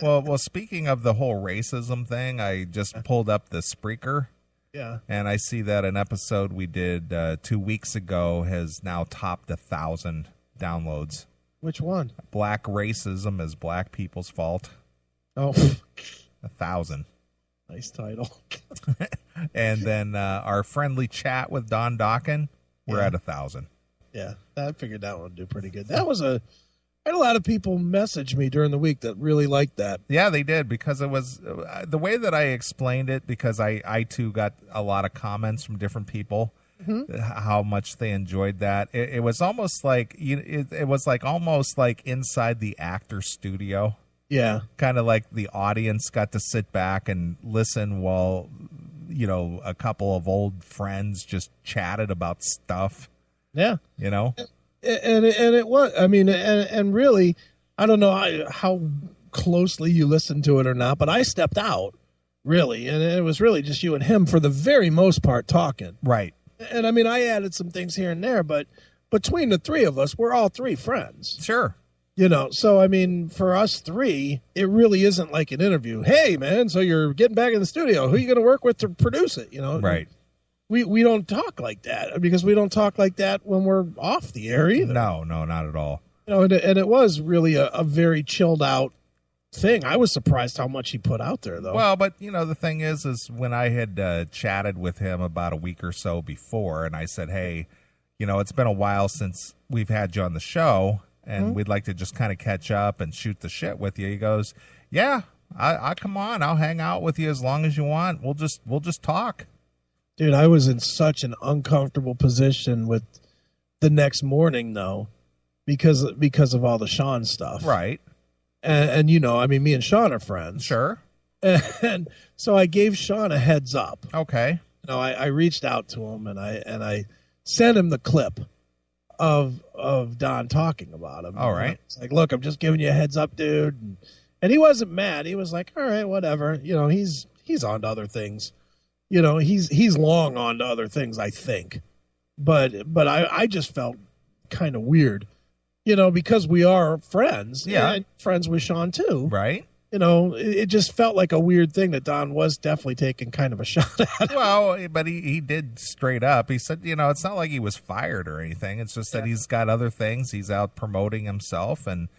Well, speaking of the whole racism thing, I just pulled up the Spreaker. Yeah. And I see that an episode we did 2 weeks ago has now topped 1,000 downloads. Which one? Black racism is black people's fault. Oh. 1,000. Nice title. And then our friendly chat with Don Dokken, we're at 1,000. Yeah, I figured that one would do pretty good. I had a lot of people message me during the week that really liked that. Yeah, they did, because it was the way that I explained it, because I too got a lot of comments from different people, how much they enjoyed that. It was almost like, it was like almost like inside the actor studio. Yeah. Kind of like the audience got to sit back and listen while, a couple of old friends just chatted about stuff. Yeah. And it was, I mean, and really, I don't know how closely you listened to it or not, but I stepped out, really, and it was really just you and him for the very most part talking. Right. And I mean, I added some things here and there, but between the three of us, we're all three friends. Sure. So I mean, for us three, it really isn't like an interview. Hey, man, so you're getting back in the studio. Who are you going to work with to produce it? Right. We don't talk like that, because we don't talk like that when we're off the air either. No, not at all. And it was really a very chilled out thing. I was surprised how much he put out there, though. Well, but the thing is when I had chatted with him about a week or so before, and I said, hey, it's been a while since we've had you on the show, and we'd like to just kind of catch up and shoot the shit with you. He goes, yeah, I come on, I'll hang out with you as long as you want. We'll just talk. Dude, I was in such an uncomfortable position with the next morning, though, because of all the Sean stuff. Right. And I mean, me and Sean are friends. Sure. And so I gave Sean a heads up. Okay. I reached out to him, and I sent him the clip of Don talking about him. All right. It's like, look, I'm just giving you a heads up, dude. And he wasn't mad. He was like, all right, whatever. He's on to other things. He's long on to other things, I think. But I just felt kind of weird, because we are friends. Yeah. And friends with Sean, too. Right. It just felt like a weird thing that Don was definitely taking kind of a shot at. Well, but he did straight up. He said, it's not like he was fired or anything. It's just that he's got other things. He's out promoting himself, and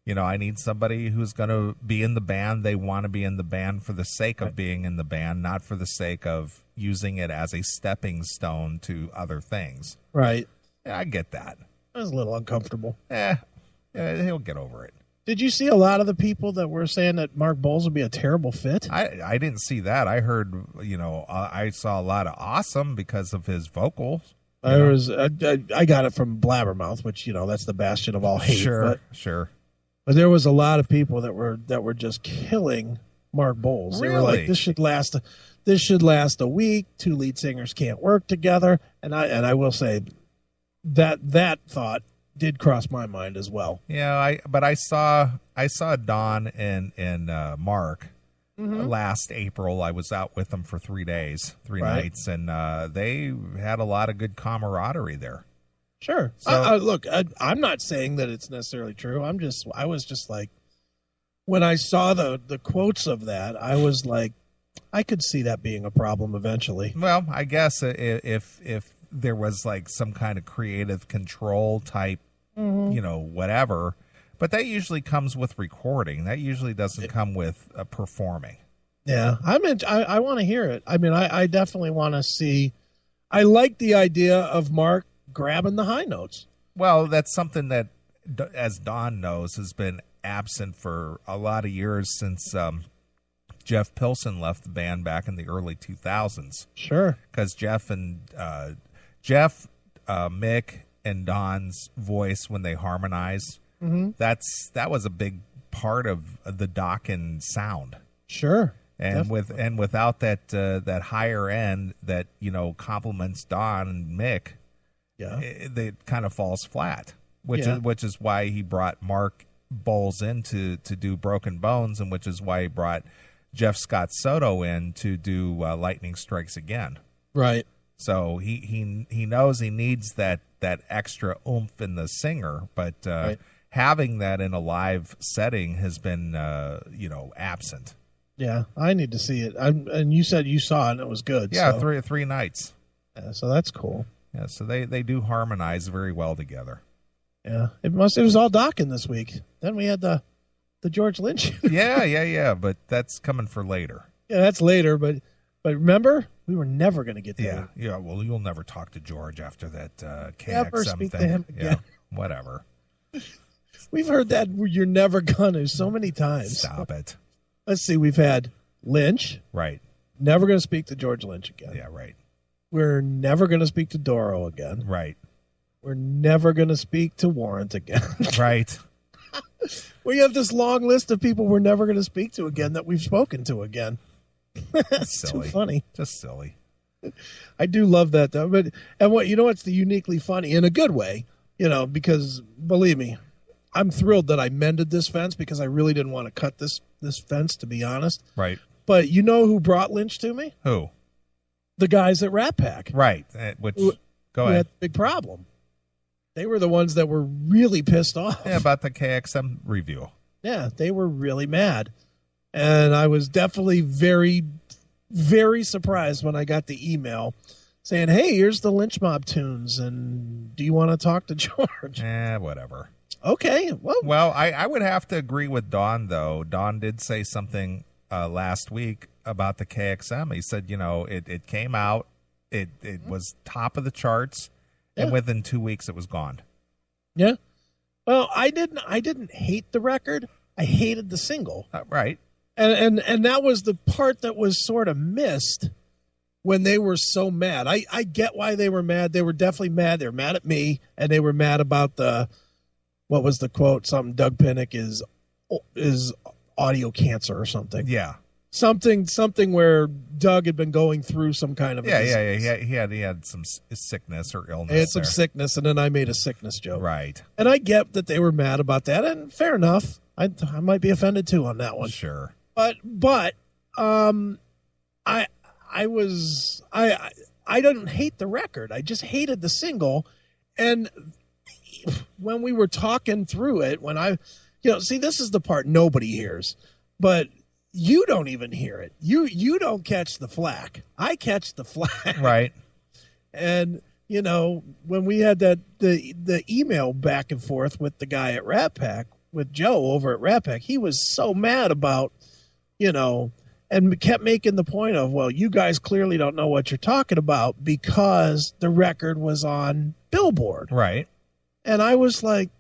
I need somebody who's going to be in the band. They want to be in the band for the sake of being in the band, not for the sake of using it as a stepping stone to other things. Right. Yeah, I get that. I was a little uncomfortable. Yeah, he'll get over it. Did you see a lot of the people that were saying that Mark Bowles would be a terrible fit? I didn't see that. I heard, I saw a lot of awesome because of his vocals. I got it from Blabbermouth, which, that's the bastion of all hate. Sure. But there was a lot of people that were just killing Mark Bowles. Really? They were like, this should last a week. Two lead singers can't work together. And I will say that thought did cross my mind as well. Yeah, but I saw Don and Mark last April. I was out with them for 3 days, three nights, and they had a lot of good camaraderie there. Sure. So, look, I'm not saying that it's necessarily true. I was just like, when I saw the quotes of that, I was like, I could see that being a problem eventually. Well, I guess if there was like some kind of creative control type, whatever, but that usually comes with recording. That usually doesn't come with performing. Yeah, I want to hear it. I mean, I definitely want to see. I like the idea of Mark grabbing the high notes. Well, that's something that, as Don knows, has been absent for a lot of years since Jeff Pilson left the band back in the early 2000s. Sure. Because Mick, and Don's voice when they harmonize, that was a big part of the Dokken sound. Sure. And without that higher end that complements Don and Mick, it kind of falls flat. Which is why he brought Mark Bowles in to do Broken Bones, and which is why he brought Jeff Scott Soto in to do Lightning Strikes Again. Right. So he knows he needs that extra oomph in the singer, but having that in a live setting has been, absent. Yeah, I need to see it. And you said you saw it and it was good. Yeah, so. three nights. Yeah, so that's cool. Yeah, so they do harmonize very well together. Yeah, it was all Dokken this week. Then we had the George Lynch. yeah, but that's coming for later. Yeah, that's later, but remember, we were never going to get there. Yeah, well, you'll never talk to George after that KXM never speak thing. to him again. Yeah, whatever. We've heard that you're never gonna so many times. Stop it. Let's see, we've had Lynch. Right. Never going to speak to George Lynch again. Yeah, right. We're never going to speak to Doro again. Right. We're never going to speak to Warrant again. Right. We have this long list of people we're never going to speak to again that we've spoken to again. That's silly. Too funny. Just silly. I do love that though. What's the uniquely funny in a good way, because believe me, I'm thrilled that I mended this fence because I really didn't want to cut this fence, to be honest. Right. But you know who brought Lynch to me? Who? The guys at Rat Pack. Right. Go ahead. Had a big problem. They were the ones that were really pissed off. Yeah, about the KXM review. Yeah, they were really mad. And I was definitely very, very surprised when I got the email saying, hey, here's the Lynch Mob tunes, and do you want to talk to George? Whatever. Okay. Well, I would have to agree with Don, though. Don did say something last week about the KXM. He said, it came out, it was top of the charts, and within 2 weeks it was gone. Yeah. Well, I didn't hate the record. I hated the single. Right. And that was the part that was sort of missed when they were so mad. I get why they were mad. They were definitely mad. They were mad at me, and they were mad about what was the quote? Something Doug Pinnick is audio cancer or something. Yeah. Something where Doug had been going through some kind of disease. He had some sickness or illness. He had some sickness, and then I made a sickness joke. Right. And I get that they were mad about that, and fair enough. I might be offended too on that one. Sure. But I didn't hate the record. I just hated the single. And when we were talking through it, see, this is the part nobody hears, but you don't even hear it. You don't catch the flack. I catch the flack. Right. And, when we had the email back and forth with the guy at Rat Pack, with Joe over at Rat Pack, he was so mad about, and kept making the point of, well, you guys clearly don't know what you're talking about because the record was on Billboard. Right. And I was like,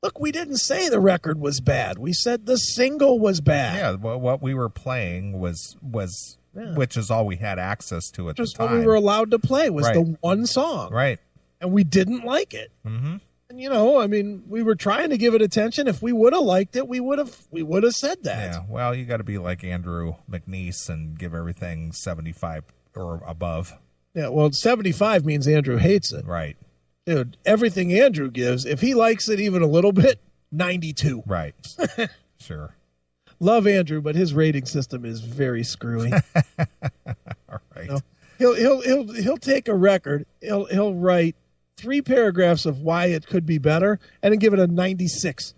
look, we didn't say the record was bad. We said the single was bad. Yeah, well, what we were playing was which is all we had access to at the time. Just what we were allowed to play was the one song. Right. And we didn't like it. Mm-hmm. And we were trying to give it attention. If we would have liked it, we would have said that. Yeah. Well, you got to be like Andrew McNeese and give everything 75 or above. Yeah. Well, 75 means Andrew hates it. Right. Dude, everything Andrew gives, if he likes it even a little bit, 92. Right. Sure. Love Andrew, but his rating system is very screwy. All right. He'll take a record. He'll write 3 paragraphs of why it could be better, and then give it a 96.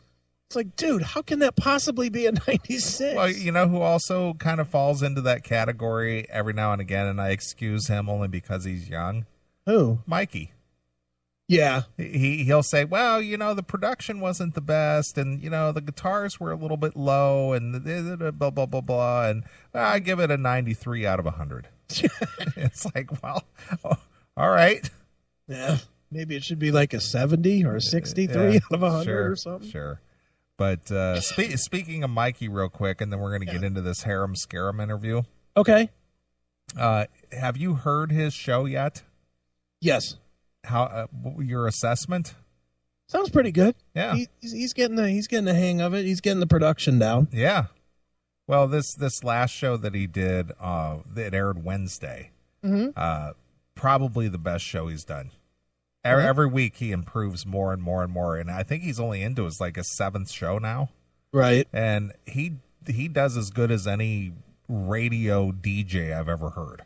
It's like, dude, how can that possibly be a 96? Well, you know who also kind of falls into that category every now and again, and I excuse him only because he's young? Who? Mikey. Yeah. He'll say, well, the production wasn't the best, and, the guitars were a little bit low, and blah, blah, blah, blah, and I give it a 93 out of 100. It's like, well, all right. Yeah. Maybe it should be like a 70 or a 63 out of 100 or something. Sure. But speaking of Mikey real quick, and then we're going to get into this Harem Scarum interview. Okay. Have you heard his show yet? Yes. How your assessment? Sounds pretty good. Yeah. He's getting the hang of it. He's getting the production down. Yeah. Well, this last show that he did, that aired Wednesday, probably the best show he's done. Every week he improves more and more and more, and I think he's only into his like a 7th show now. Right. And he does as good as any radio DJ I've ever heard.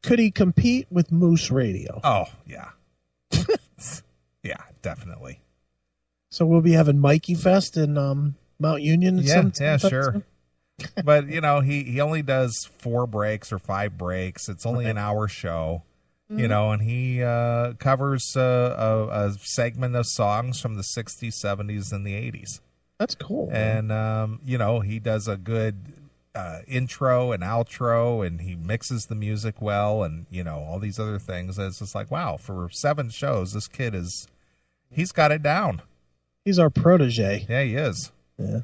Could he compete with Moose Radio? Oh, yeah. Yeah, definitely. So we'll be having Mikey Fest in Mount Union. Yeah, sure. But, he only does 4 breaks or 5 breaks. It's only an hour show, and he covers a segment of songs from the 60s, 70s, and the 80s. That's cool. And, he does a good intro and outro, and he mixes the music well, and, all these other things. It's just like, wow, for 7 shows, this kid he's got it down. He's our protege. Yeah, he is. Yeah.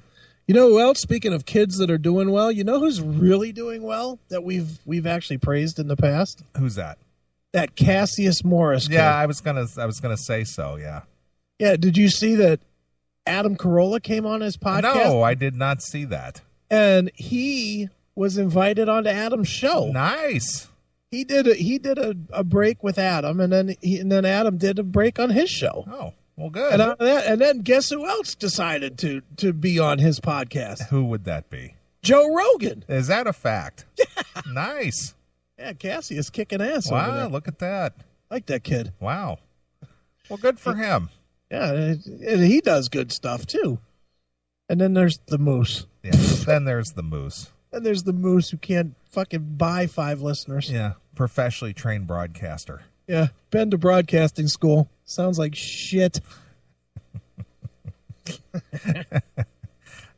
You know who else? Speaking of kids that are doing well, you know who's really doing well that we've actually praised in the past? Who's that? That Cassius Morris kid. Yeah, I was gonna say so. Yeah. Yeah. Did you see that Adam Carolla came on his podcast? No, I did not see that. And he was invited onto Adam's show. Nice. He did a break with Adam, and then Adam did a break on his show. Oh. Well, good. And then guess who else decided to be on his podcast? Who would that be? Joe Rogan. Is that a fact? Yeah. Nice. Yeah, Cassie is kicking ass. Wow, over there. Look at that. Like that kid. Wow. Well, good for him. Yeah, and he does good stuff too. And then there's the Moose. Yeah. Then there's the Moose. And there's the Moose who can't fucking buy 5 listeners. Yeah, professionally trained broadcaster. Yeah, been to broadcasting school. Sounds like shit. I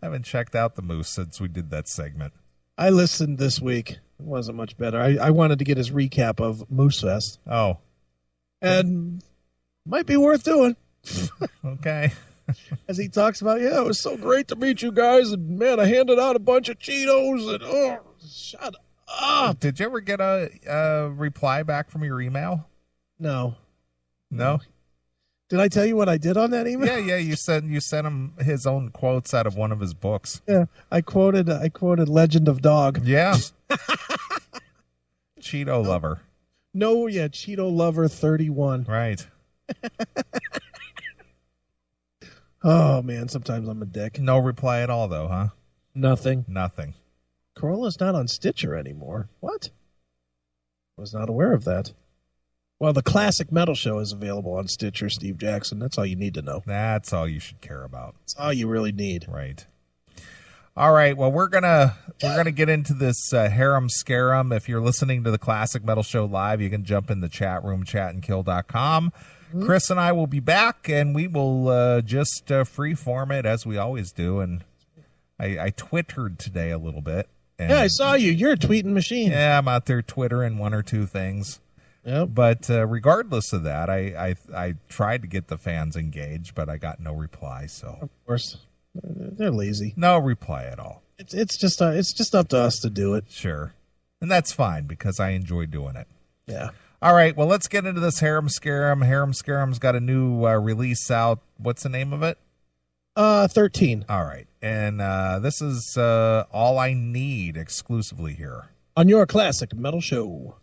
haven't checked out the Moose since we did that segment. I listened this week. It wasn't much better. I wanted to get his recap of Moose Fest. Oh. And might be worth doing. Okay. As he talks about, it was so great to meet you guys. And, man, I handed out a bunch of Cheetos. And, shut up. Did you ever get a reply back from your email? No. No? Did I tell you what I did on that email? Yeah. You sent him his own quotes out of one of his books. Yeah, I quoted Legend of Dog. Yeah. Cheeto lover. No, yeah, Cheeto lover 31. Right. Oh man, sometimes I'm a dick. No reply at all, though, huh? Nothing. Corolla's not on Stitcher anymore. What? Was not aware of that. Well, the Classic Metal Show is available on Stitcher, Steve Jackson. That's all you need to know. That's all you should care about. That's all you really need. Right. All right. Well, we're gonna get into this harem scarum. If you're listening to the Classic Metal Show live, you can jump in the chat room, chatandkill.com. Mm-hmm. Chris and I will be back, and we will just freeform it as we always do. And I Twittered today a little bit. And yeah, I saw you. You're a tweeting machine. Yeah, I'm out there Twittering 1 or 2 things. Yep. But regardless of that, I tried to get the fans engaged, but I got no reply. So of course, they're lazy. No reply at all. It's just up to us to do it. Sure, and that's fine because I enjoy doing it. Yeah. All right. Well, let's get into this harem scarum. Harem scarum's got a new release out. What's the name of it? 13. All right, and this is All I Need exclusively here on your Classic Metal Show.